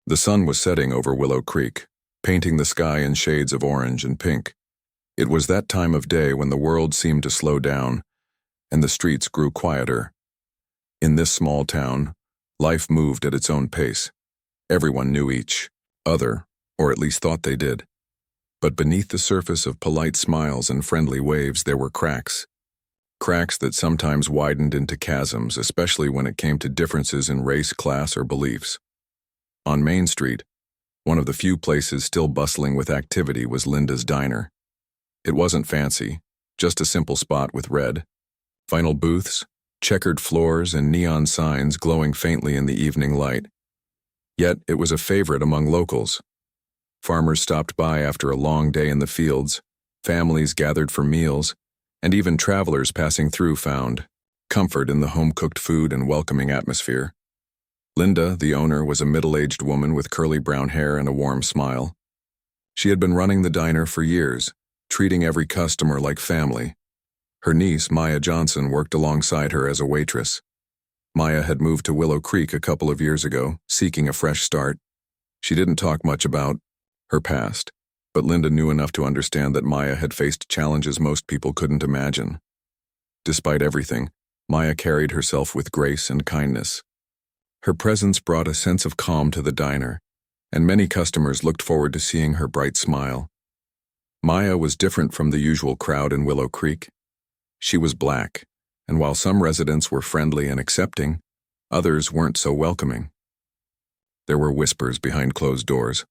The sun was setting over Willow Creek, painting the sky in shades of orange and pink. It was that time of day when the world seemed to slow down and the streets grew quieter. In this small town, life moved at its own pace. Everyone knew each other, or at least thought they did. But beneath the surface of polite smiles and friendly waves there were cracks. Cracks that sometimes widened into chasms, especially when it came to differences in race, class, or beliefs. On Main Street, one of the few places still bustling with activity was Linda's Diner. It wasn't fancy, just a simple spot with red, vinyl booths, checkered floors, and neon signs glowing faintly in the evening light. Yet it was a favorite among locals. Farmers stopped by after a long day in the fields, families gathered for meals, and even travelers passing through found comfort in the home-cooked food and welcoming atmosphere. Linda, the owner, was a middle-aged woman with curly brown hair and a warm smile. She had been running the diner for years, treating every customer like family. Her niece, Maya Johnson, worked alongside her as a waitress. Maya had moved to Willow Creek a couple of years ago, seeking a fresh start. She didn't talk much about her past, but Linda knew enough to understand that Maya had faced challenges most people couldn't imagine. Despite everything, Maya carried herself with grace and kindness. Her presence brought a sense of calm to the diner, and many customers looked forward to seeing her bright smile. Maya was different from the usual crowd in Willow Creek. She was black, and while some residents were friendly and accepting, others weren't so welcoming. There were whispers behind closed doors,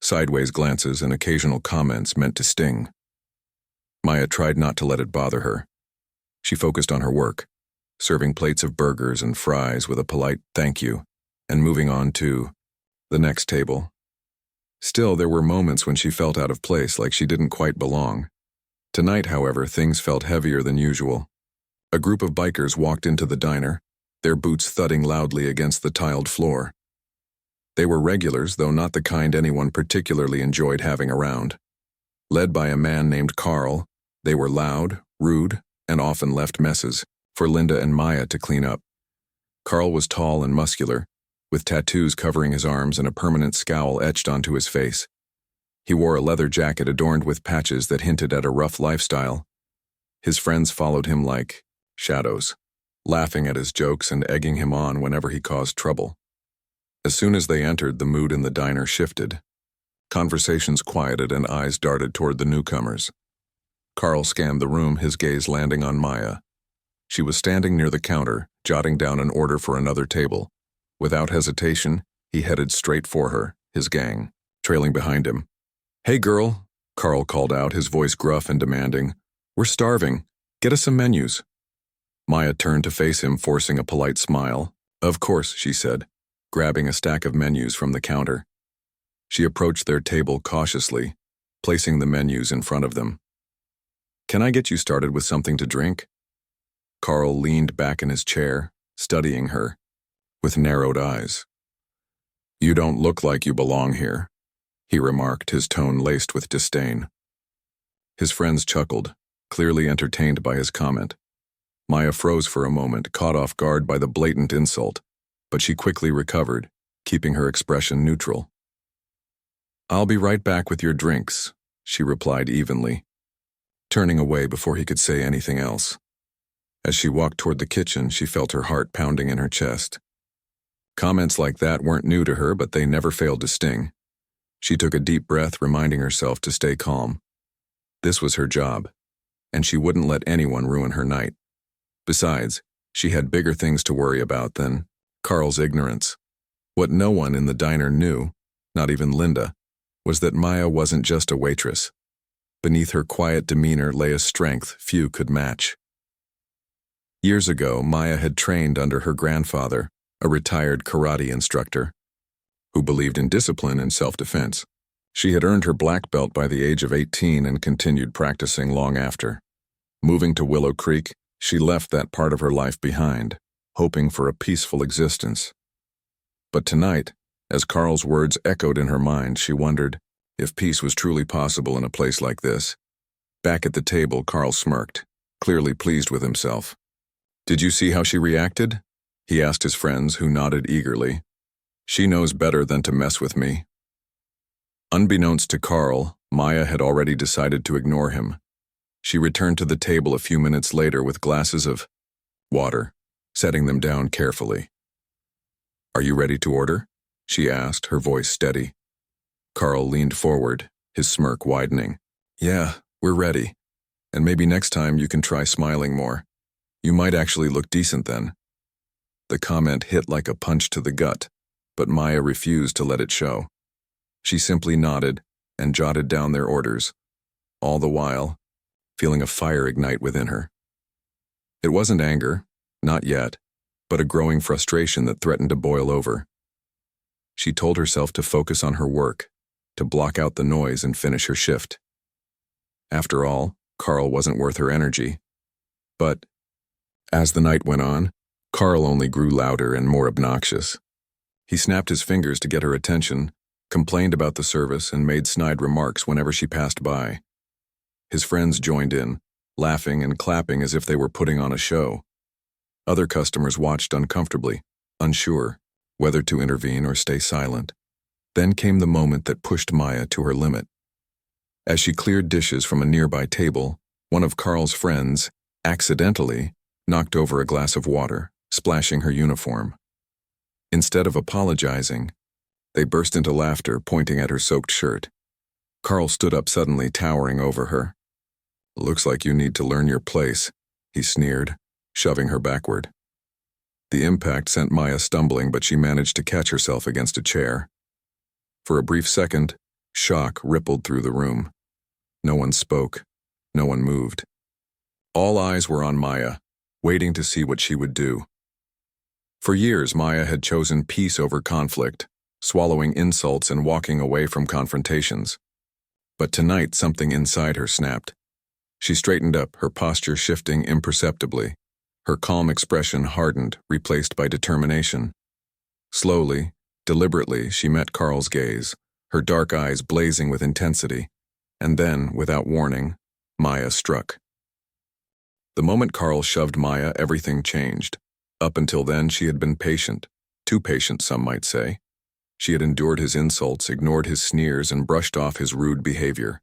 sideways glances, and occasional comments meant to sting. Maya tried not to let it bother her. She focused on her work, serving plates of burgers and fries with a polite thank you, and moving on to the next table. Still, there were moments when she felt out of place, like she didn't quite belong. Tonight, however, things felt heavier than usual. A group of bikers walked into the diner, their boots thudding loudly against the tiled floor. They were regulars, though not the kind anyone particularly enjoyed having around. Led by a man named Carl, they were loud, rude, and often left messes for Linda and Maya to clean up. Carl was tall and muscular, with tattoos covering his arms and a permanent scowl etched onto his face. He wore a leather jacket adorned with patches that hinted at a rough lifestyle. His friends followed him like shadows, laughing at his jokes and egging him on whenever he caused trouble. As soon as they entered, the mood in the diner shifted. Conversations quieted and eyes darted toward the newcomers. Carl scanned the room, his gaze landing on Maya. She was standing near the counter, jotting down an order for another table. Without hesitation, he headed straight for her, his gang trailing behind him. "Hey girl," Carl called out, his voice gruff and demanding. "We're starving. Get us some menus." Maya turned to face him, forcing a polite smile. "Of course," she said, grabbing a stack of menus from the counter. She approached their table cautiously, placing the menus in front of them. "Can I get you started with something to drink?" Carl leaned back in his chair, studying her, with narrowed eyes. "You don't look like you belong here," he remarked, his tone laced with disdain. His friends chuckled, clearly entertained by his comment. Maya froze for a moment, caught off guard by the blatant insult, but she quickly recovered, keeping her expression neutral. "I'll be right back with your drinks," she replied evenly, turning away before he could say anything else. As she walked toward the kitchen, she felt her heart pounding in her chest. Comments like that weren't new to her, but they never failed to sting. She took a deep breath, reminding herself to stay calm. This was her job, and she wouldn't let anyone ruin her night. Besides, she had bigger things to worry about than Carl's ignorance. What no one in the diner knew, not even Linda, was that Maya wasn't just a waitress. Beneath her quiet demeanor lay a strength few could match. Years ago, Maya had trained under her grandfather, a retired karate instructor, who believed in discipline and self-defense. She had earned her black belt by the age of 18 and continued practicing long after. Moving to Willow Creek, she left that part of her life behind, hoping for a peaceful existence. But tonight, as Carl's words echoed in her mind, she wondered if peace was truly possible in a place like this. Back at the table, Carl smirked, clearly pleased with himself. "Did you see how she reacted?" he asked his friends, who nodded eagerly. She knows better than to mess with me. Unbeknownst to Carl, Maya had already decided to ignore him. She returned to the table a few minutes later with glasses of water, setting them down carefully. "Are you ready to order?" she asked, her voice steady. Carl leaned forward, his smirk widening. "Yeah, we're ready. And maybe next time you can try smiling more. You might actually look decent then." The comment hit like a punch to the gut, but Maya refused to let it show. She simply nodded and jotted down their orders, all the while feeling a fire ignite within her. It wasn't anger, not yet, but a growing frustration that threatened to boil over. She told herself to focus on her work, to block out the noise and finish her shift. After all, Carl wasn't worth her energy. But as the night went on, Carl only grew louder and more obnoxious. He snapped his fingers to get her attention, complained about the service, and made snide remarks whenever she passed by. His friends joined in, laughing and clapping as if they were putting on a show. Other customers watched uncomfortably, unsure whether to intervene or stay silent. Then came the moment that pushed Maya to her limit. As she cleared dishes from a nearby table, one of Carl's friends, accidentally, knocked over a glass of water, splashing her uniform. Instead of apologizing, they burst into laughter, pointing at her soaked shirt. Carl stood up suddenly, towering over her. "Looks like you need to learn your place," he sneered, shoving her backward. The impact sent Maya stumbling, but she managed to catch herself against a chair. For a brief second, shock rippled through the room. No one spoke. No one moved. All eyes were on Maya, waiting to see what she would do. For years, Maya had chosen peace over conflict, swallowing insults and walking away from confrontations. But tonight, something inside her snapped. She straightened up, her posture shifting imperceptibly. Her calm expression hardened, replaced by determination. Slowly, deliberately, she met Carl's gaze, her dark eyes blazing with intensity. And then, without warning, Maya struck. The moment Carl shoved Maya, everything changed. Up until then, she had been patient. Too patient, some might say. She had endured his insults, ignored his sneers, and brushed off his rude behavior.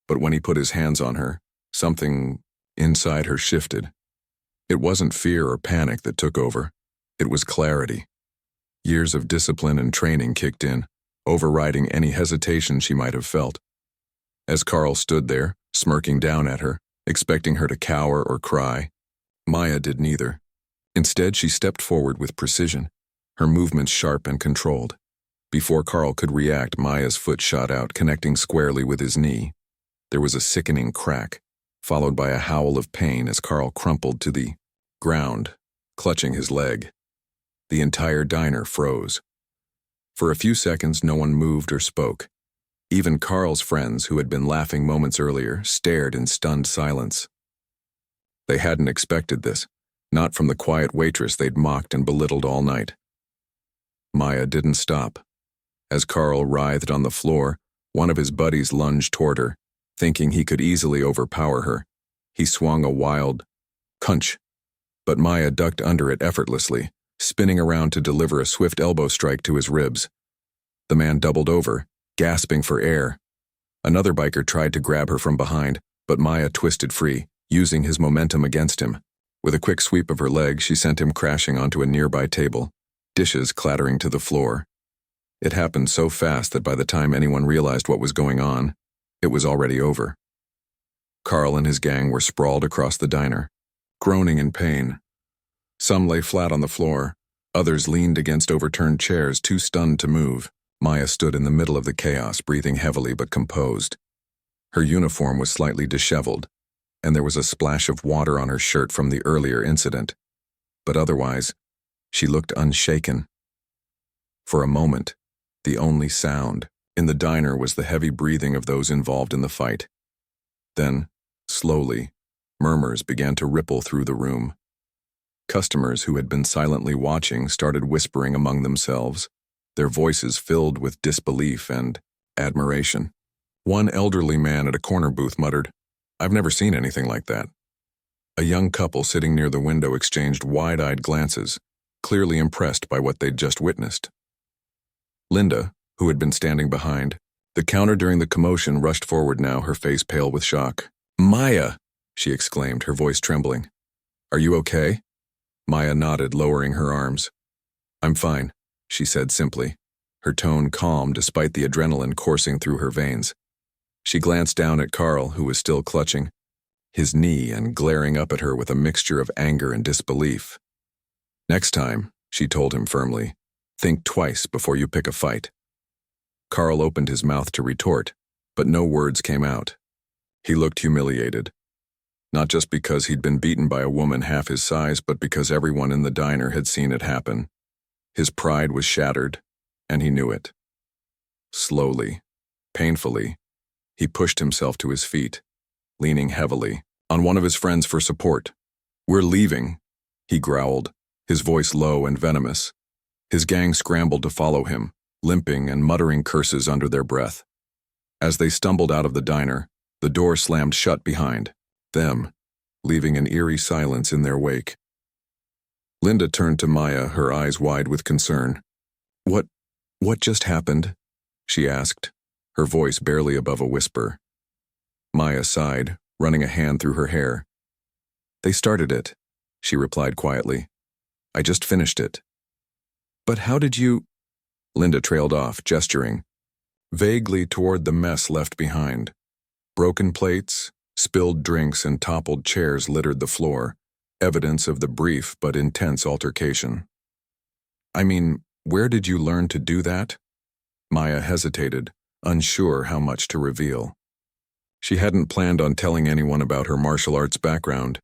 But when he put his hands on her, something inside her shifted. It wasn't fear or panic that took over. It was clarity. Years of discipline and training kicked in, overriding any hesitation she might have felt. As Carl stood there, smirking down at her, expecting her to cower or cry, Maya did neither. Instead, she stepped forward with precision, her movements sharp and controlled. Before Carl could react, Maya's foot shot out, connecting squarely with his knee. There was a sickening crack, followed by a howl of pain as Carl crumpled to the ground, clutching his leg. The entire diner froze. For a few seconds, no one moved or spoke. Even Carl's friends, who had been laughing moments earlier, stared in stunned silence. They hadn't expected this, not from the quiet waitress they'd mocked and belittled all night. Maya didn't stop. As Carl writhed on the floor, one of his buddies lunged toward her, thinking he could easily overpower her. He swung a wild punch, but Maya ducked under it effortlessly, spinning around to deliver a swift elbow strike to his ribs. The man doubled over, gasping for air. Another biker tried to grab her from behind, but Maya twisted free, using his momentum against him. With a quick sweep of her leg, she sent him crashing onto a nearby table, dishes clattering to the floor. It happened so fast that by the time anyone realized what was going on, it was already over. Carl and his gang were sprawled across the diner, groaning in pain. Some lay flat on the floor, others leaned against overturned chairs, too stunned to move. Maya stood in the middle of the chaos, breathing heavily but composed. Her uniform was slightly disheveled, and there was a splash of water on her shirt from the earlier incident. But otherwise, she looked unshaken. For a moment, the only sound in the diner was the heavy breathing of those involved in the fight. Then, slowly, murmurs began to ripple through the room. Customers who had been silently watching started whispering among themselves, their voices filled with disbelief and admiration. One elderly man at a corner booth muttered, "I've never seen anything like that." A young couple sitting near the window exchanged wide-eyed glances, clearly impressed by what they'd just witnessed. Linda, who had been standing behind the counter during the commotion, rushed forward now, her face pale with shock. "Maya!" she exclaimed, her voice trembling. "Are you okay?" Maya nodded, lowering her arms. "I'm fine," she said simply, her tone calm despite the adrenaline coursing through her veins. She glanced down at Carl, who was still clutching his knee and glaring up at her with a mixture of anger and disbelief. "Next time," she told him firmly, "think twice before you pick a fight." Carl opened his mouth to retort, but no words came out. He looked humiliated, not just because he'd been beaten by a woman half his size, but because everyone in the diner had seen it happen. His pride was shattered, and he knew it. Slowly, painfully, he pushed himself to his feet, leaning heavily on one of his friends for support. "We're leaving," he growled, his voice low and venomous. His gang scrambled to follow him, limping and muttering curses under their breath. As they stumbled out of the diner, the door slammed shut behind them, leaving an eerie silence in their wake. Linda turned to Maya, her eyes wide with concern. What just happened?" she asked, her voice barely above a whisper. Maya sighed, running a hand through her hair. "They started it," she replied quietly. "I just finished it." "But how did you—" Linda trailed off, gesturing vaguely toward the mess left behind. Broken plates, spilled drinks, and toppled chairs littered the floor, evidence of the brief but intense altercation. "I mean, where did you learn to do that?" Maya hesitated, unsure how much to reveal. She hadn't planned on telling anyone about her martial arts background,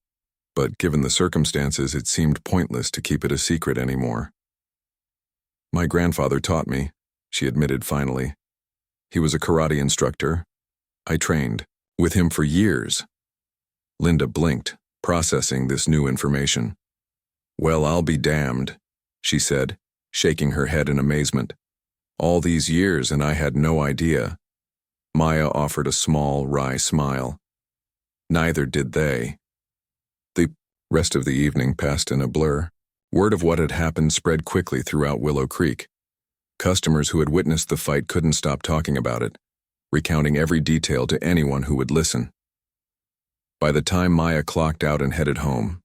but given the circumstances, it seemed pointless to keep it a secret anymore. "My grandfather taught me," she admitted finally. "He was a karate instructor. I trained with him for years." Linda blinked, processing this new information. "Well, I'll be damned," she said, shaking her head in amazement. "All these years and I had no idea." Maya offered a small, wry smile. Neither did they. The rest of the evening passed in a blur. Word of what had happened spread quickly throughout Willow Creek. Customers who had witnessed the fight couldn't stop talking about it, recounting every detail to anyone who would listen. By the time Maya clocked out and headed home,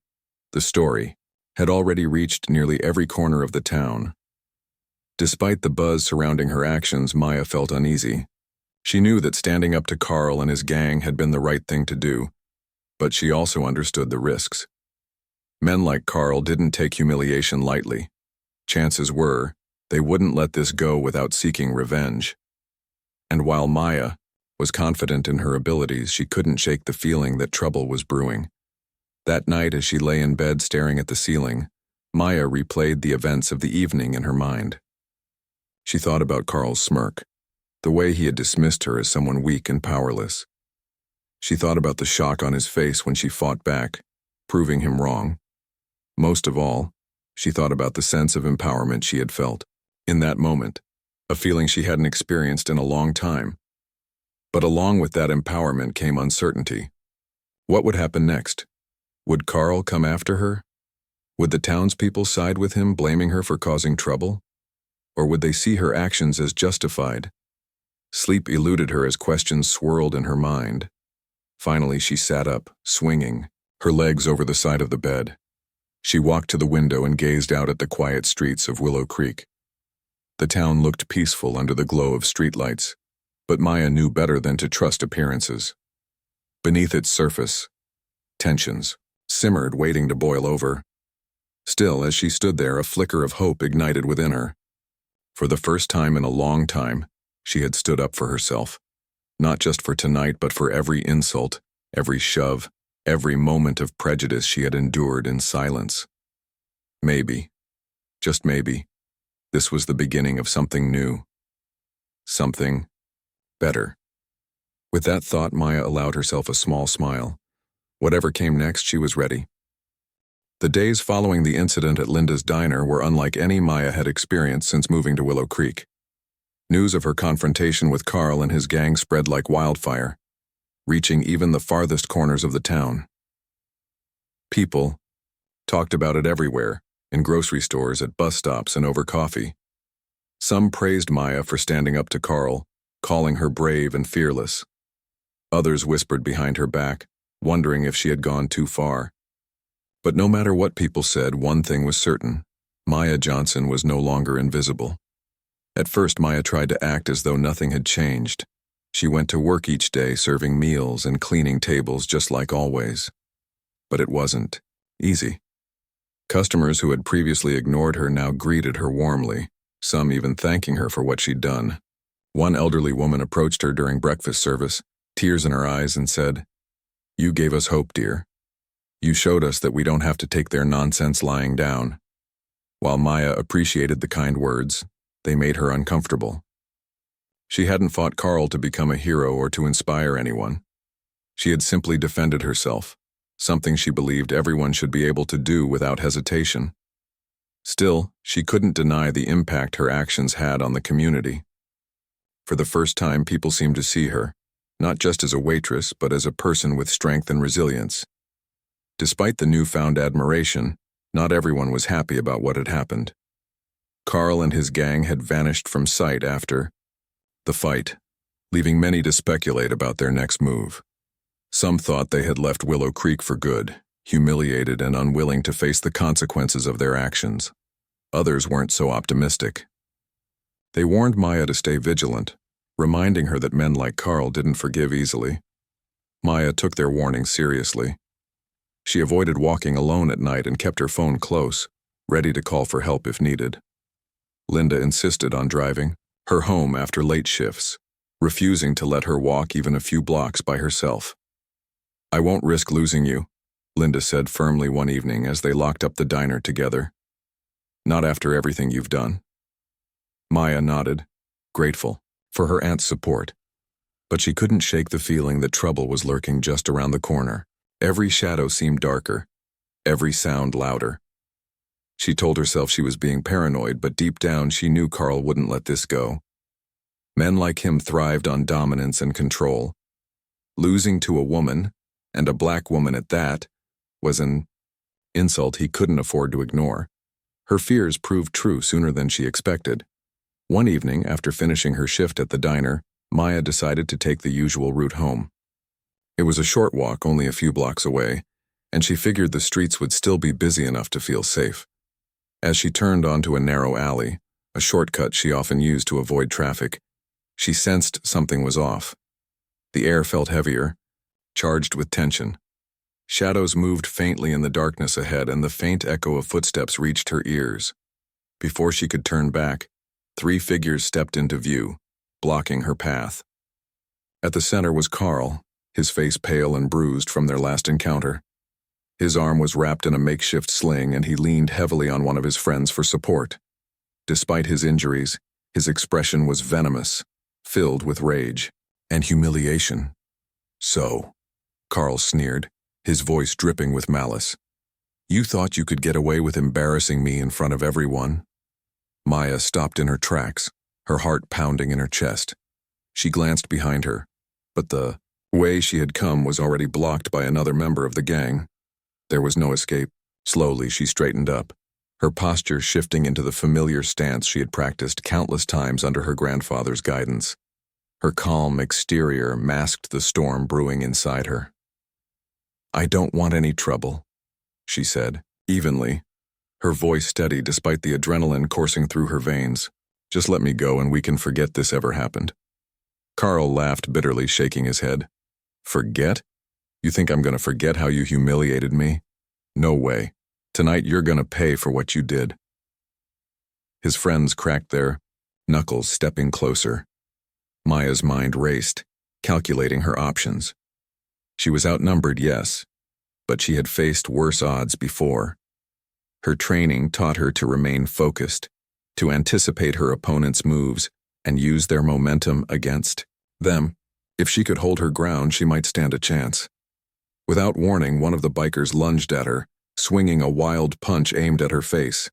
the story had already reached nearly every corner of the town. Despite the buzz surrounding her actions, Maya felt uneasy. She knew that standing up to Carl and his gang had been the right thing to do, but she also understood the risks. Men like Carl didn't take humiliation lightly. Chances were, they wouldn't let this go without seeking revenge. And while Maya was confident in her abilities, she couldn't shake the feeling that trouble was brewing. That night, as she lay in bed staring at the ceiling, Maya replayed the events of the evening in her mind. She thought about Carl's smirk, the way he had dismissed her as someone weak and powerless. She thought about the shock on his face when she fought back, proving him wrong. Most of all, she thought about the sense of empowerment she had felt in that moment, a feeling she hadn't experienced in a long time. But along with that empowerment came uncertainty. What would happen next? Would Carl come after her? Would the townspeople side with him, blaming her for causing trouble? Or would they see her actions as justified? Sleep eluded her as questions swirled in her mind. Finally, she sat up, swinging, her legs over the side of the bed. She walked to the window and gazed out at the quiet streets of Willow Creek. The town looked peaceful under the glow of streetlights, but Maya knew better than to trust appearances. Beneath its surface, tensions simmered, waiting to boil over. Still, as she stood there, a flicker of hope ignited within her. For the first time in a long time, she had stood up for herself, not just for tonight, but for every insult, every shove, every moment of prejudice she had endured in silence. Maybe, just maybe, this was the beginning of something new. Something better. With that thought, Maya allowed herself a small smile. Whatever came next, she was ready. The days following the incident at Linda's diner were unlike any Maya had experienced since moving to Willow Creek. News of her confrontation with Carl and his gang spread like wildfire, reaching even the farthest corners of the town. People talked about it everywhere, in grocery stores, at bus stops, and over coffee. Some praised Maya for standing up to Carl, calling her brave and fearless. Others whispered behind her back, wondering if she had gone too far. But no matter what people said, one thing was certain: Maya Johnson was no longer invisible. At first, Maya tried to act as though nothing had changed. She went to work each day serving meals and cleaning tables just like always. But it wasn't easy. Customers who had previously ignored her now greeted her warmly, some even thanking her for what she'd done. One elderly woman approached her during breakfast service, tears in her eyes, and said, "You gave us hope, dear. You showed us that we don't have to take their nonsense lying down." While Maya appreciated the kind words, they made her uncomfortable. She hadn't fought Carl to become a hero or to inspire anyone. She had simply defended herself, something she believed everyone should be able to do without hesitation. Still, she couldn't deny the impact her actions had on the community. For the first time, people seemed to see her, not just as a waitress, but as a person with strength and resilience. Despite the newfound admiration, not everyone was happy about what had happened. Carl and his gang had vanished from sight after the fight, leaving many to speculate about their next move. Some thought they had left Willow Creek for good, humiliated and unwilling to face the consequences of their actions. Others weren't so optimistic. They warned Maya to stay vigilant, reminding her that men like Carl didn't forgive easily. Maya took their warning seriously. She avoided walking alone at night and kept her phone close, ready to call for help if needed. Linda insisted on driving her home after late shifts, refusing to let her walk even a few blocks by herself. "I won't risk losing you," Linda said firmly one evening as they locked up the diner together. "Not after everything you've done." Maya nodded, grateful for her aunt's support. But she couldn't shake the feeling that trouble was lurking just around the corner. Every shadow seemed darker, every sound louder. She told herself she was being paranoid, but deep down she knew Carl wouldn't let this go. Men like him thrived on dominance and control. Losing to a woman, and a black woman at that, was an insult he couldn't afford to ignore. Her fears proved true sooner than she expected. One evening, after finishing her shift at the diner, Maya decided to take the usual route home. It was a short walk, only a few blocks away, and she figured the streets would still be busy enough to feel safe. As she turned onto a narrow alley, a shortcut she often used to avoid traffic, she sensed something was off. The air felt heavier, charged with tension. Shadows moved faintly in the darkness ahead, and the faint echo of footsteps reached her ears. Before she could turn back, 3 figures stepped into view, blocking her path. At the center was Carl, his face pale and bruised from their last encounter. His arm was wrapped in a makeshift sling, and he leaned heavily on one of his friends for support. Despite his injuries, his expression was venomous, filled with rage and humiliation. "So," Carl sneered, his voice dripping with malice, "you thought you could get away with embarrassing me in front of everyone?" Maya stopped in her tracks, her heart pounding in her chest. She glanced behind her, but the way she had come was already blocked by another member of the gang. There was no escape. Slowly, she straightened up, her posture shifting into the familiar stance she had practiced countless times under her grandfather's guidance. Her calm exterior masked the storm brewing inside her. "I don't want any trouble," she said, evenly, her voice steady despite the adrenaline coursing through her veins. "Just let me go and we can forget this ever happened." Carl laughed bitterly, shaking his head. "Forget? You think I'm going to forget how you humiliated me? No way. Tonight you're going to pay for what you did." His friends cracked their knuckles, stepping closer. Maya's mind raced, calculating her options. She was outnumbered, yes, but she had faced worse odds before. Her training taught her to remain focused, to anticipate her opponent's moves and use their momentum against them. If she could hold her ground, she might stand a chance. Without warning, one of the bikers lunged at her, swinging a wild punch aimed at her face.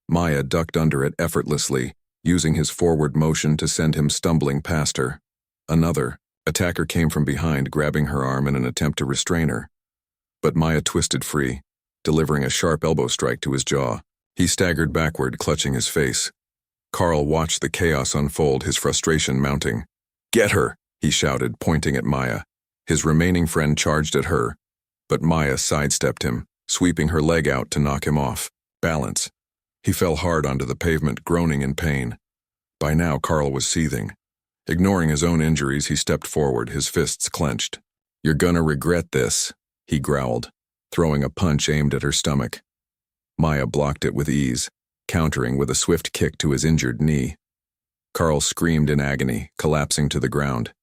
Maya ducked under it effortlessly, using his forward motion to send him stumbling past her. Another attacker came from behind, grabbing her arm in an attempt to restrain her. But Maya twisted free, delivering a sharp elbow strike to his jaw. He staggered backward, clutching his face. Carl watched the chaos unfold, his frustration mounting. "Get her!" he shouted, pointing at Maya. His remaining friend charged at her, but Maya sidestepped him, sweeping her leg out to knock him off. Balance. He fell hard onto the pavement, groaning in pain. By now, Carl was seething. Ignoring his own injuries, he stepped forward, his fists clenched. "You're gonna regret this," he growled, throwing a punch aimed at her stomach. Maya blocked it with ease, countering with a swift kick to his injured knee. Carl screamed in agony, collapsing to the ground.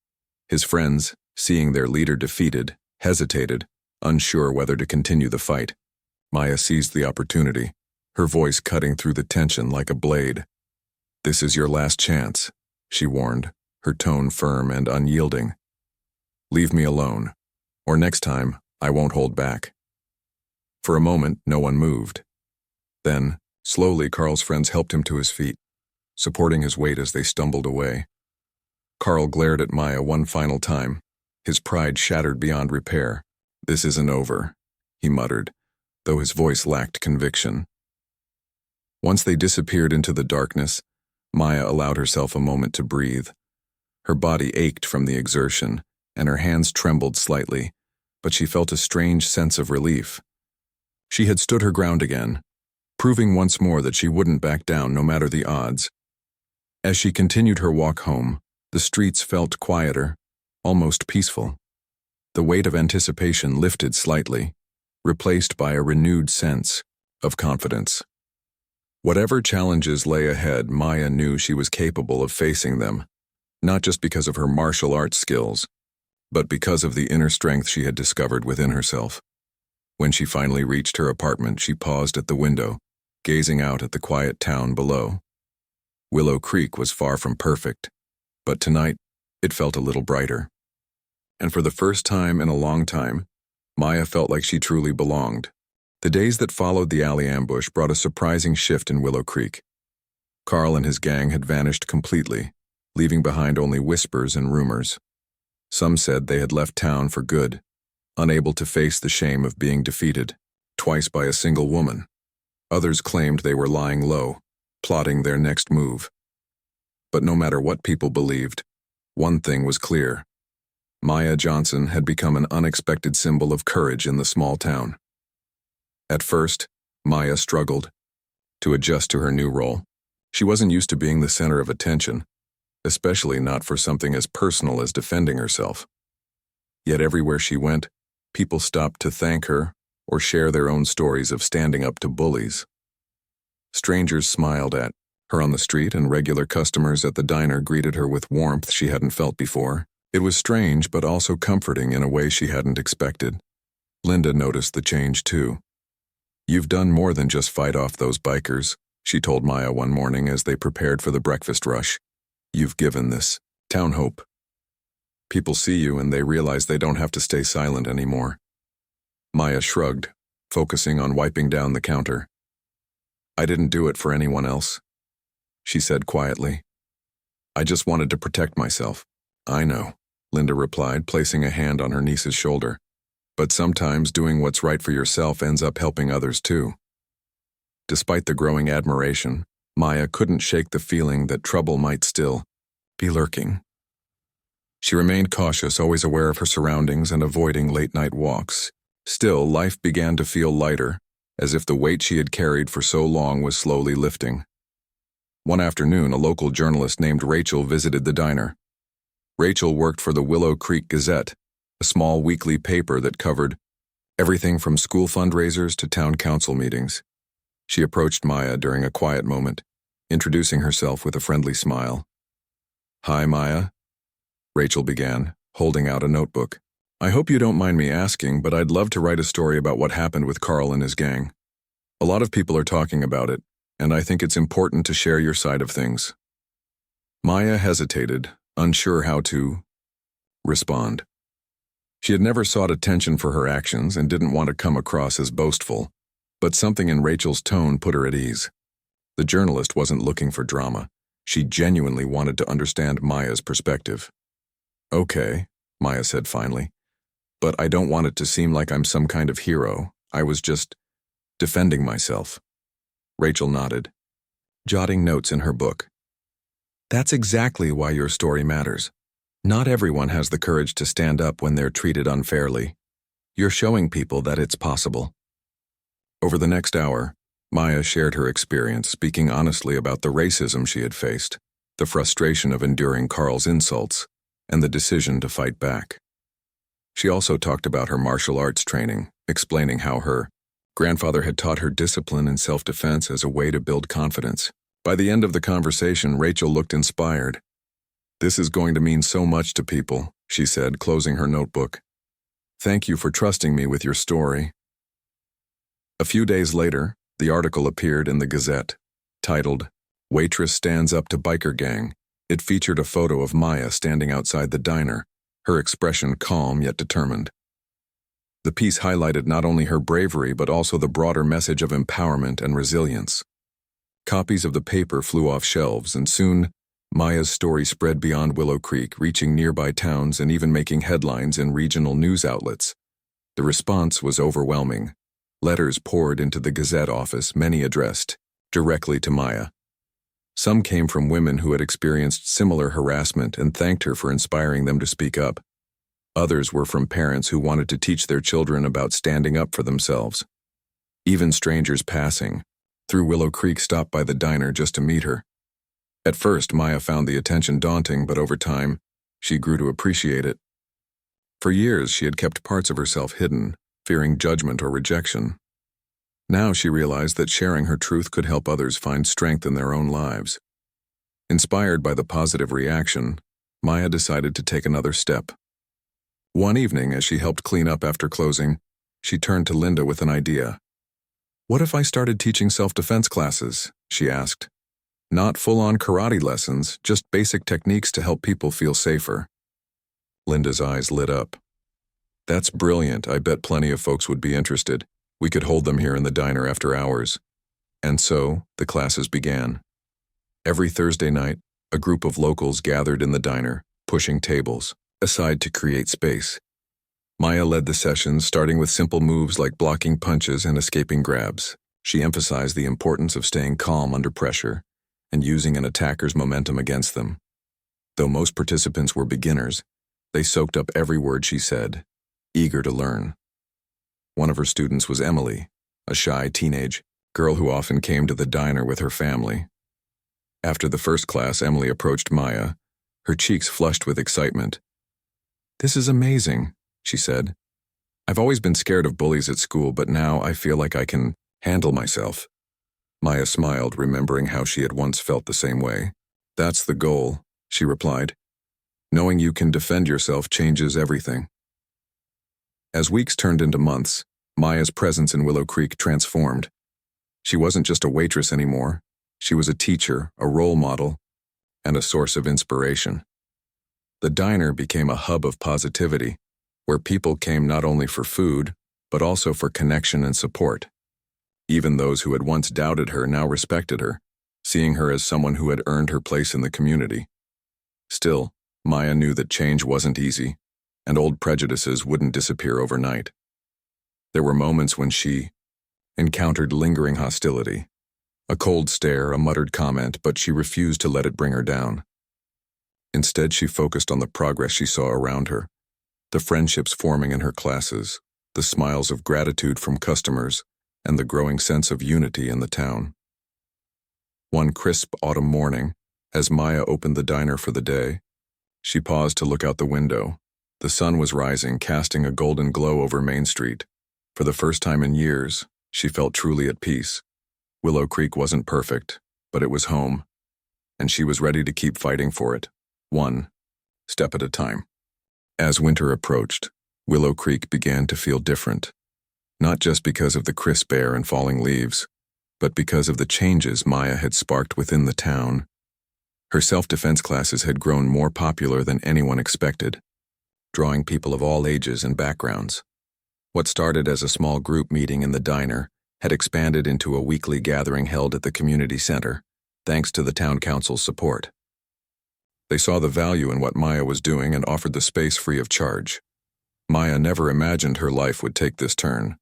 His friends, seeing their leader defeated, hesitated, unsure whether to continue the fight. Maya seized the opportunity, her voice cutting through the tension like a blade. "This is your last chance," she warned, her tone firm and unyielding. "Leave me alone, or next time, I won't hold back." For a moment, no one moved. Then, slowly, Carl's friends helped him to his feet, supporting his weight as they stumbled away. Carl glared at Maya one final time, his pride shattered beyond repair. "This isn't over," he muttered, though his voice lacked conviction. Once they disappeared into the darkness, Maya allowed herself a moment to breathe. Her body ached from the exertion, and her hands trembled slightly, but she felt a strange sense of relief. She had stood her ground again, proving once more that she wouldn't back down no matter the odds. As she continued her walk home, the streets felt quieter, almost peaceful. The weight of anticipation lifted slightly, replaced by a renewed sense of confidence. Whatever challenges lay ahead, Maya knew she was capable of facing them, not just because of her martial arts skills, but because of the inner strength she had discovered within herself. When she finally reached her apartment, she paused at the window, gazing out at the quiet town below. Willow Creek was far from perfect, but tonight it felt a little brighter. And for the first time in a long time, Maya felt like she truly belonged. The days that followed the alley ambush brought a surprising shift in Willow Creek. Carl and his gang had vanished completely, leaving behind only whispers and rumors. Some said they had left town for good, unable to face the shame of being defeated, twice by a single woman. Others claimed they were lying low, plotting their next move. But no matter what people believed, one thing was clear. Maya Johnson had become an unexpected symbol of courage in the small town. At first, Maya struggled to adjust to her new role. She wasn't used to being the center of attention, especially not for something as personal as defending herself. Yet everywhere she went, people stopped to thank her or share their own stories of standing up to bullies. Strangers smiled at her on the street, and regular customers at the diner greeted her with warmth she hadn't felt before. It was strange, but also comforting in a way she hadn't expected. Linda noticed the change too. "You've done more than just fight off those bikers," she told Maya one morning as they prepared for the breakfast rush. "You've given this town hope. People see you and they realize they don't have to stay silent anymore." Maya shrugged, focusing on wiping down the counter. "I didn't do it for anyone else," she said quietly. "I just wanted to protect myself." "I know," Linda replied, placing a hand on her niece's shoulder. "But sometimes doing what's right for yourself ends up helping others too." Despite the growing admiration, Maya couldn't shake the feeling that trouble might still be lurking. She remained cautious, always aware of her surroundings and avoiding late-night walks. Still, life began to feel lighter, as if the weight she had carried for so long was slowly lifting. One afternoon, a local journalist named Rachel visited the diner. Rachel worked for the Willow Creek Gazette, a small weekly paper that covered everything from school fundraisers to town council meetings. She approached Maya during a quiet moment, introducing herself with a friendly smile. "Hi, Maya," Rachel began, holding out a notebook. "I hope you don't mind me asking, but I'd love to write a story about what happened with Carl and his gang. A lot of people are talking about it, and I think it's important to share your side of things." Maya hesitated, unsure how to respond. She had never sought attention for her actions and didn't want to come across as boastful, but something in Rachel's tone put her at ease. The journalist wasn't looking for drama. She genuinely wanted to understand Maya's perspective. "Okay," Maya said finally, "but I don't want it to seem like I'm some kind of hero. I was just defending myself." Rachel nodded, jotting notes in her book. That's exactly why your story matters. Not everyone has the courage to stand up when they're treated unfairly. You're showing people that it's possible. Over the next hour, Maya shared her experience, speaking honestly about the racism she had faced, the frustration of enduring Carl's insults, and the decision to fight back. She also talked about her martial arts training, explaining how her grandfather had taught her discipline and self-defense as a way to build confidence. By the end of the conversation, Rachel looked inspired. "This is going to mean so much to people," she said, closing her notebook. "Thank you for trusting me with your story." A few days later, the article appeared in the Gazette, titled, "Waitress Stands Up to Biker Gang." It featured a photo of Maya standing outside the diner, her expression calm yet determined. The piece highlighted not only her bravery but also the broader message of empowerment and resilience. Copies of the paper flew off shelves, and soon, Maya's story spread beyond Willow Creek, reaching nearby towns and even making headlines in regional news outlets. The response was overwhelming. Letters poured into the Gazette office, many addressed directly to Maya. Some came from women who had experienced similar harassment and thanked her for inspiring them to speak up. Others were from parents who wanted to teach their children about standing up for themselves. Even strangers passing through Willow Creek stopped by the diner just to meet her. At first, Maya found the attention daunting, but over time, she grew to appreciate it. For years, she had kept parts of herself hidden, fearing judgment or rejection. Now she realized that sharing her truth could help others find strength in their own lives. Inspired by the positive reaction, Maya decided to take another step. One evening, as she helped clean up after closing, she turned to Linda with an idea. "What if I started teaching self-defense classes?" she asked. "Not full-on karate lessons, just basic techniques to help people feel safer." Linda's eyes lit up. "That's brilliant. I bet plenty of folks would be interested. We could hold them here in the diner after hours." And so, the classes began. Every Thursday night, a group of locals gathered in the diner, pushing tables aside to create space. Maya led the sessions, starting with simple moves like blocking punches and escaping grabs. She emphasized the importance of staying calm under pressure and using an attacker's momentum against them. Though most participants were beginners, they soaked up every word she said, eager to learn. One of her students was Emily, a shy teenage girl who often came to the diner with her family. After the first class, Emily approached Maya, her cheeks flushed with excitement. "This is amazing," she said. "I've always been scared of bullies at school, but now I feel like I can handle myself." Maya smiled, remembering how she had once felt the same way. "That's the goal," she replied. "Knowing you can defend yourself changes everything." As weeks turned into months, Maya's presence in Willow Creek transformed. She wasn't just a waitress anymore. She was a teacher, a role model, and a source of inspiration. The diner became a hub of positivity, where people came not only for food, but also for connection and support. Even those who had once doubted her now respected her, seeing her as someone who had earned her place in the community. Still, Maya knew that change wasn't easy, and old prejudices wouldn't disappear overnight. There were moments when she encountered lingering hostility, a cold stare, a muttered comment, but she refused to let it bring her down. Instead, she focused on the progress she saw around her, the friendships forming in her classes, the smiles of gratitude from customers, and the growing sense of unity in the town. One crisp autumn morning, as Maya opened the diner for the day, she paused to look out the window. The sun was rising, casting a golden glow over Main Street. For the first time in years, she felt truly at peace. Willow Creek wasn't perfect, but it was home, and she was ready to keep fighting for it, one step at a time. As winter approached, Willow Creek began to feel different, not just because of the crisp air and falling leaves, but because of the changes Maya had sparked within the town. Her self-defense classes had grown more popular than anyone expected, drawing people of all ages and backgrounds. What started as a small group meeting in the diner had expanded into a weekly gathering held at the community center, thanks to the town council's support. They saw the value in what Maya was doing and offered the space free of charge. Maya never imagined her life would take this turn.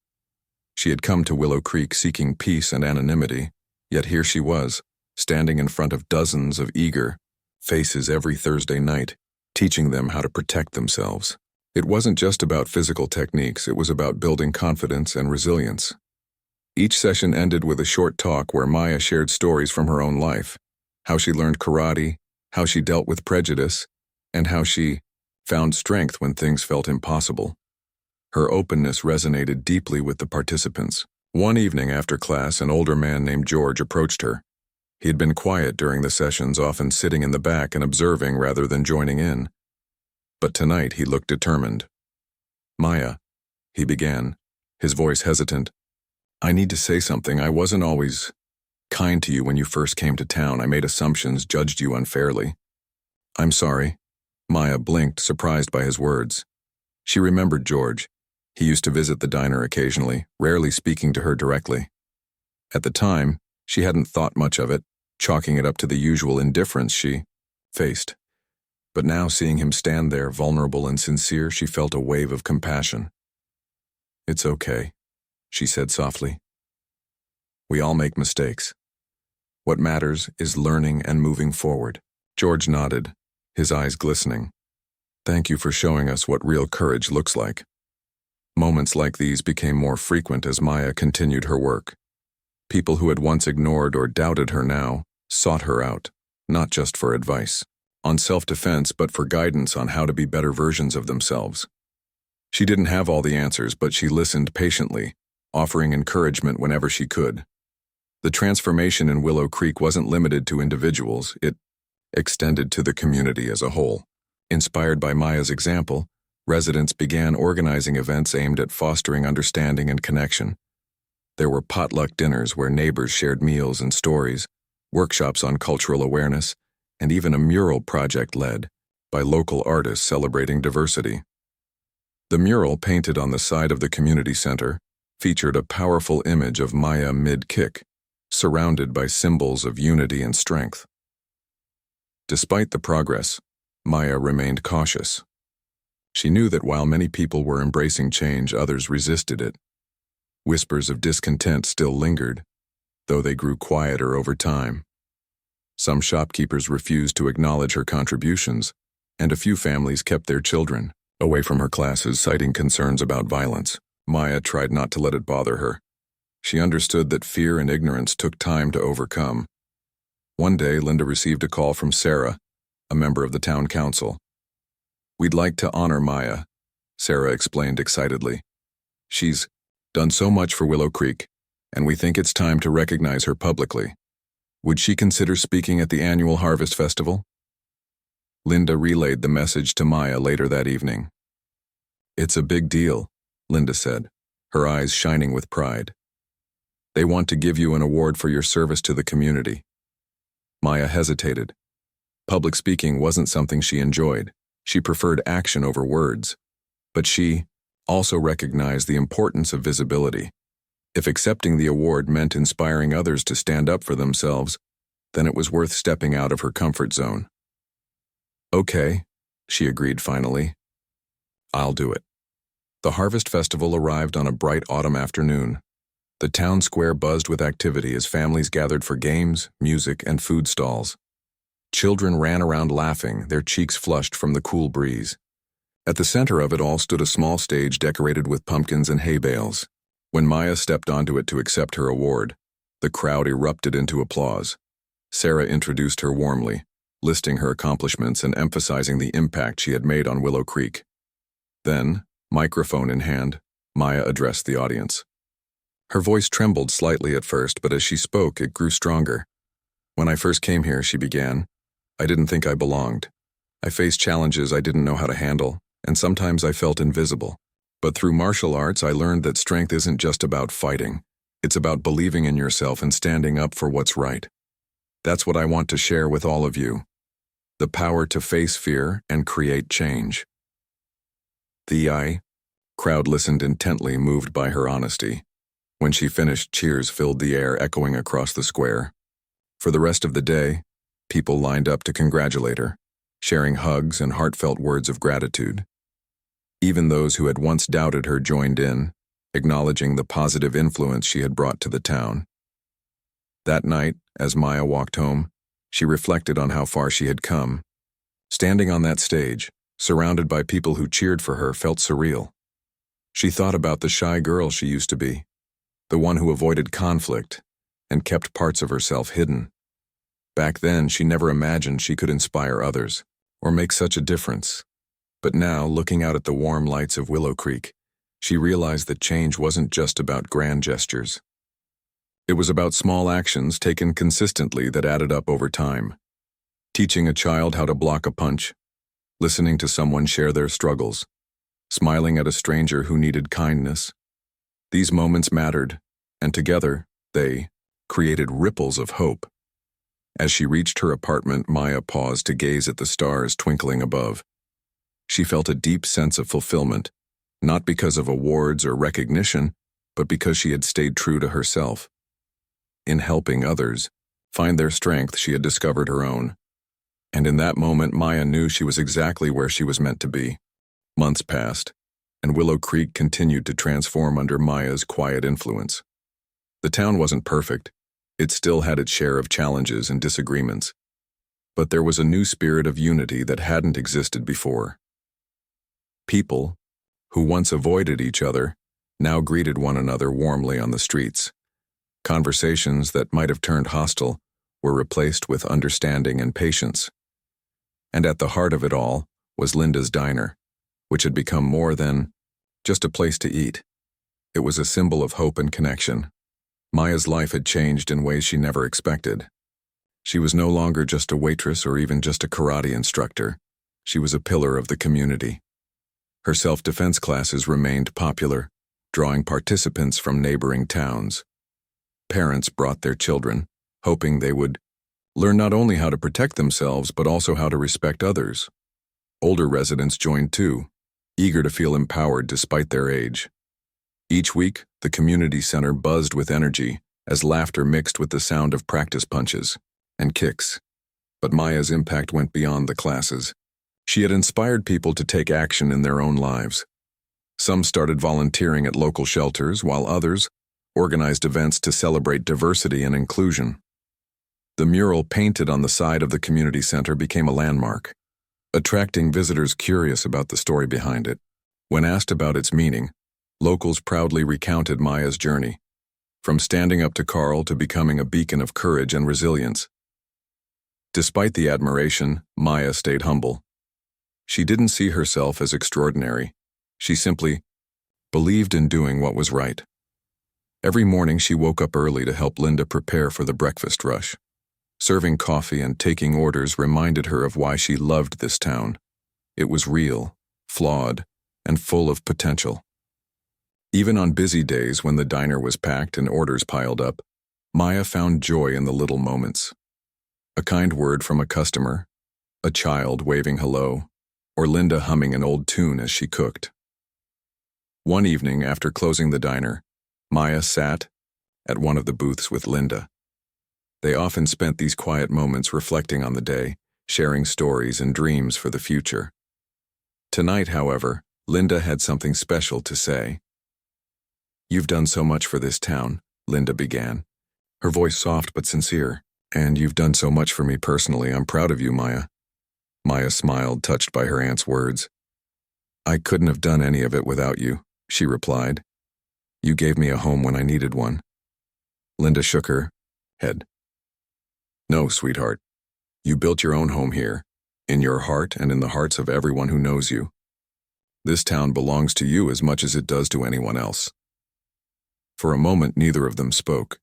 She had come to Willow Creek seeking peace and anonymity, yet here she was, standing in front of dozens of eager, faces every Thursday night, teaching them how to protect themselves. It wasn't just about physical techniques, it was about building confidence and resilience. Each session ended with a short talk where Maya shared stories from her own life, how she learned karate, how she dealt with prejudice, and how she found strength when things felt impossible. Her openness resonated deeply with the participants. One evening after class, an older man named George approached her. He had been quiet during the sessions, often sitting in the back and observing rather than joining in. But tonight he looked determined. "Maya," he began, his voice hesitant, "I need to say something. I wasn't always kind to you when you first came to town. I made assumptions, judged you unfairly." "I'm sorry." Maya blinked, surprised by his words. She remembered George. He used to visit the diner occasionally, rarely speaking to her directly. At the time, she hadn't thought much of it, chalking it up to the usual indifference she faced. But now, seeing him stand there, vulnerable and sincere, she felt a wave of compassion. "It's okay," she said softly. "We all make mistakes. What matters is learning and moving forward." George nodded, his eyes glistening. "Thank you for showing us what real courage looks like." Moments like these became more frequent as Maya continued her work. People who had once ignored or doubted her now sought her out, not just for advice on self-defense, but for guidance on how to be better versions of themselves. She didn't have all the answers, but she listened patiently, offering encouragement whenever she could. The transformation in Willow Creek wasn't limited to individuals, it extended to the community as a whole. Inspired by Maya's example, residents began organizing events aimed at fostering understanding and connection. There were potluck dinners where neighbors shared meals and stories, workshops on cultural awareness, and even a mural project led by local artists celebrating diversity. The mural, painted on the side of the community center, featured a powerful image of Maya mid-kick, surrounded by symbols of unity and strength. Despite the progress, Maya remained cautious. She knew that while many people were embracing change, others resisted it. Whispers of discontent still lingered, though they grew quieter over time. Some shopkeepers refused to acknowledge her contributions, and a few families kept their children away from her classes, citing concerns about violence. Maya tried not to let it bother her. She understood that fear and ignorance took time to overcome. One day, Linda received a call from Sarah, a member of the town council. "We'd like to honor Maya," Sarah explained excitedly. "She's done so much for Willow Creek, and we think it's time to recognize her publicly. Would she consider speaking at the annual Harvest Festival?" Linda relayed the message to Maya later that evening. "It's a big deal," Linda said, her eyes shining with pride. "They want to give you an award for your service to the community." Maya hesitated. Public speaking wasn't something she enjoyed. She preferred action over words. But she also recognized the importance of visibility. If accepting the award meant inspiring others to stand up for themselves, then it was worth stepping out of her comfort zone. "Okay," she agreed finally. "I'll do it." The Harvest Festival arrived on a bright autumn afternoon. The town square buzzed with activity as families gathered for games, music, and food stalls. Children ran around laughing, their cheeks flushed from the cool breeze. At the center of it all stood a small stage decorated with pumpkins and hay bales. When Maya stepped onto it to accept her award, the crowd erupted into applause. Sarah introduced her warmly, listing her accomplishments and emphasizing the impact she had made on Willow Creek. Then, microphone in hand, Maya addressed the audience. Her voice trembled slightly at first, but as she spoke, it grew stronger. "When I first came here," she began, "I didn't think I belonged. I faced challenges I didn't know how to handle, and sometimes I felt invisible. But through martial arts, I learned that strength isn't just about fighting. It's about believing in yourself and standing up for what's right. That's what I want to share with all of you. The power to face fear and create change." The crowd listened intently, moved by her honesty. When she finished, cheers filled the air, echoing across the square. For the rest of the day, people lined up to congratulate her, sharing hugs and heartfelt words of gratitude. Even those who had once doubted her joined in, acknowledging the positive influence she had brought to the town. That night, as Maya walked home, She reflected on how far she had come. Standing on that stage, surrounded by people who cheered for her, felt surreal. She thought about the shy girl she used to be, the one who avoided conflict and kept parts of herself hidden. Back then, she never imagined she could inspire others or make such a difference. But now, looking out at the warm lights of Willow Creek, she realized that change wasn't just about grand gestures. It was about small actions taken consistently that added up over time. Teaching a child how to block a punch, listening to someone share their struggles, smiling at a stranger who needed kindness. These moments mattered, and together, they created ripples of hope. As she reached her apartment, Maya paused to gaze at the stars twinkling above. She felt a deep sense of fulfillment, not because of awards or recognition, but because she had stayed true to herself. In helping others find their strength, she had discovered her own. And in that moment, Maya knew she was exactly where she was meant to be. Months passed, and Willow Creek continued to transform under Maya's quiet influence. The town wasn't perfect. It still had its share of challenges and disagreements. But there was a new spirit of unity that hadn't existed before. People, who once avoided each other, now greeted one another warmly on the streets. Conversations that might have turned hostile were replaced with understanding and patience. And at the heart of it all was Linda's diner, which had become more than just a place to eat. It was a symbol of hope and connection. Maya's life had changed in ways she never expected. She was no longer just a waitress or even just a karate instructor. She was a pillar of the community. Her self-defense classes remained popular, drawing participants from neighboring towns. Parents brought their children, hoping they would learn not only how to protect themselves but also how to respect others. Older residents joined too, eager to feel empowered despite their age. Each week, the community center buzzed with energy as laughter mixed with the sound of practice punches and kicks. But Maya's impact went beyond the classes. She had inspired people to take action in their own lives. Some started volunteering at local shelters, while others organized events to celebrate diversity and inclusion. The mural painted on the side of the community center became a landmark, attracting visitors curious about the story behind it. When asked about its meaning, locals proudly recounted Maya's journey, from standing up to Carl to becoming a beacon of courage and resilience. Despite the admiration, Maya stayed humble. She didn't see herself as extraordinary. She simply believed in doing what was right. Every morning she woke up early to help Linda prepare for the breakfast rush. Serving coffee and taking orders reminded her of why she loved this town. It was real, flawed, and full of potential. Even on busy days when the diner was packed and orders piled up, Maya found joy in the little moments. A kind word from a customer, a child waving hello, or Linda humming an old tune as she cooked. One evening after closing the diner, Maya sat at one of the booths with Linda. They often spent these quiet moments reflecting on the day, sharing stories and dreams for the future. Tonight, however, Linda had something special to say. "You've done so much for this town," Linda began, her voice soft but sincere. "And you've done so much for me personally. I'm proud of you, Maya." Maya smiled, touched by her aunt's words. "I couldn't have done any of it without you," she replied. "You gave me a home when I needed one." Linda shook her head. "No, sweetheart. You built your own home here, in your heart and in the hearts of everyone who knows you. This town belongs to you as much as it does to anyone else." For a moment, neither of them spoke.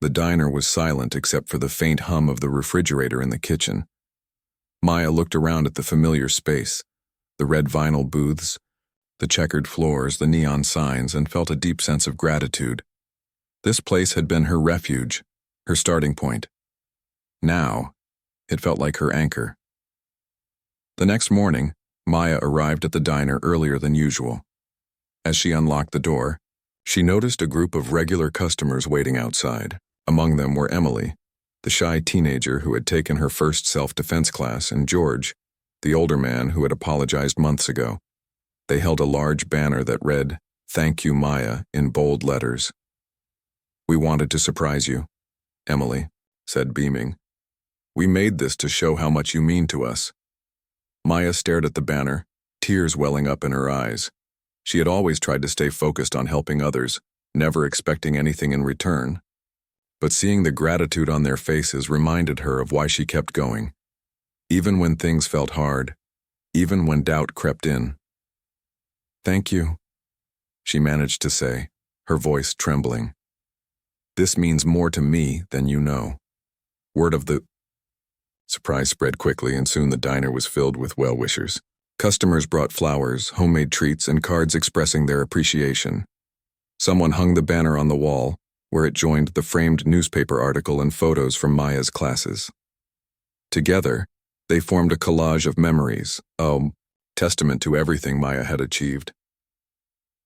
The diner was silent except for the faint hum of the refrigerator in the kitchen. Maya looked around at the familiar space, the red vinyl booths, the checkered floors, the neon signs, and felt a deep sense of gratitude. This place had been her refuge, her starting point. Now, it felt like her anchor. The next morning, Maya arrived at the diner earlier than usual. As she unlocked the door, she noticed a group of regular customers waiting outside. Among them were Emily, the shy teenager who had taken her first self-defense class, and George, the older man who had apologized months ago. They held a large banner that read, "Thank you, Maya," in bold letters. "We wanted to surprise you," Emily said, beaming. We made this to show how much you mean to us." Maya stared at the banner, tears welling up in her eyes. She had always tried to stay focused on helping others, never expecting anything in return. But seeing the gratitude on their faces reminded her of why she kept going. Even when things felt hard, even when doubt crept in. "Thank you," she managed to say, her voice trembling. "This means more to me than you know." Word of the surprise spread quickly, and soon the diner was filled with well-wishers. Customers brought flowers, homemade treats, and cards expressing their appreciation. Someone hung the banner on the wall, where it joined the framed newspaper article and photos from Maya's classes. Together, they formed a collage of memories, a testament to everything Maya had achieved.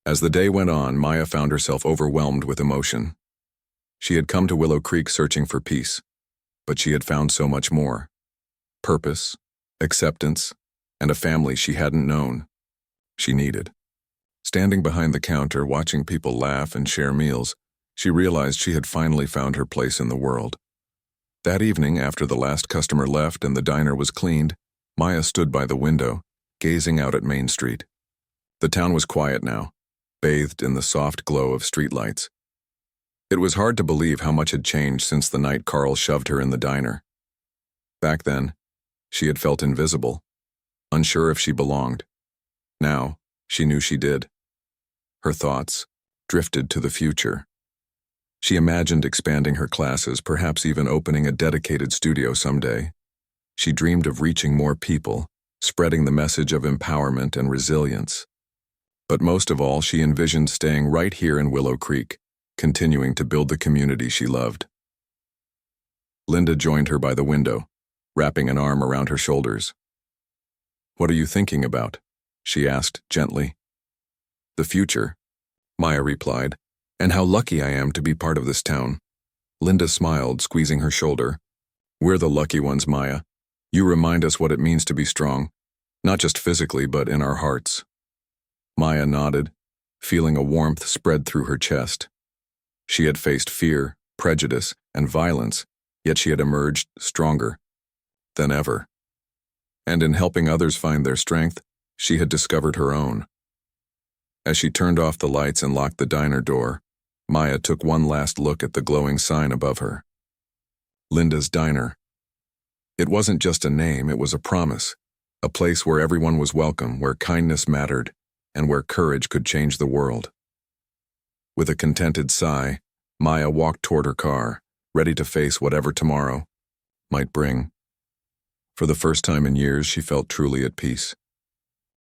As the day went on, Maya found herself overwhelmed with emotion. She had come to Willow Creek searching for peace, but she had found so much more. Purpose, acceptance, and a family she hadn't known she needed. Standing behind the counter, watching people laugh and share meals, she realized she had finally found her place in the world. That evening, after the last customer left and the diner was cleaned, Maya stood by the window, gazing out at Main Street. The town was quiet now, bathed in the soft glow of streetlights. It was hard to believe how much had changed since the night Carl shoved her in the diner. Back then, she had felt invisible, unsure if she belonged. Now, she knew she did. Her thoughts drifted to the future. She imagined expanding her classes, perhaps even opening a dedicated studio someday. She dreamed of reaching more people, spreading the message of empowerment and resilience. But most of all, she envisioned staying right here in Willow Creek, continuing to build the community she loved. Linda joined her by the window, wrapping an arm around her shoulders. "What are you thinking about?" she asked gently. "The future," Maya replied, "and how lucky I am to be part of this town." Linda smiled, squeezing her shoulder. "We're the lucky ones, Maya. You remind us what it means to be strong, not just physically, but in our hearts." Maya nodded, feeling a warmth spread through her chest. She had faced fear, prejudice, and violence, yet she had emerged stronger than ever. And in helping others find their strength, she had discovered her own. As she turned off the lights and locked the diner door, Maya took one last look at the glowing sign above her. Linda's Diner. It wasn't just a name, it was a promise, a place where everyone was welcome, where kindness mattered, and where courage could change the world. With a contented sigh, Maya walked toward her car, ready to face whatever tomorrow might bring. For the first time in years, she felt truly at peace.